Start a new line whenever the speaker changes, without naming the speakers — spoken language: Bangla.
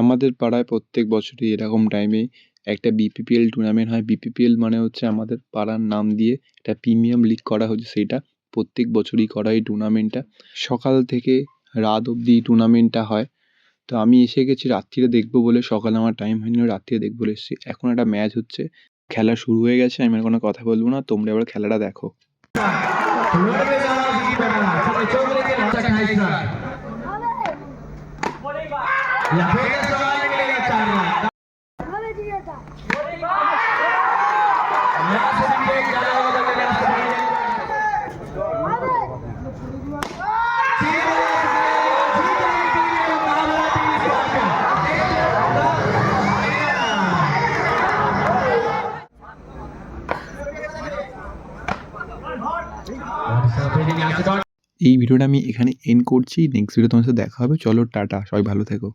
আমাদের পাড়ায় প্রত্যেক বছরই এরকম টাইমে একটা বিপিপিএল টুর্নামেন্ট হয়। বিপিপিএল মানে হচ্ছে আমাদের পাড়ার নাম দিয়ে একটা প্রিমিয়াম লিগ করা হচ্ছে, সেইটা প্রত্যেক বছরই করা এই টুর্নামেন্টটা। সকাল থেকে রাত অবধি এই টুর্নামেন্টটা হয়। তো আমি এসে গেছি রাত্রিরে দেখবো বলে, সকালে আমার টাইম হয়নি, রাত্রিরে দেখবো বলে এসেছি। এখন একটা ম্যাচ হচ্ছে, খেলা শুরু হয়ে গেছে, আমি আর কোনো কথা বলবো না, তোমরা এবার খেলাটা দেখো। এই ভিডিওটা আমি এখানে এন্ড করছি। নেক্সট ভিডিও তোমার সাথে দেখা হবে। চলো টাটা, সবাই ভালো থেকো।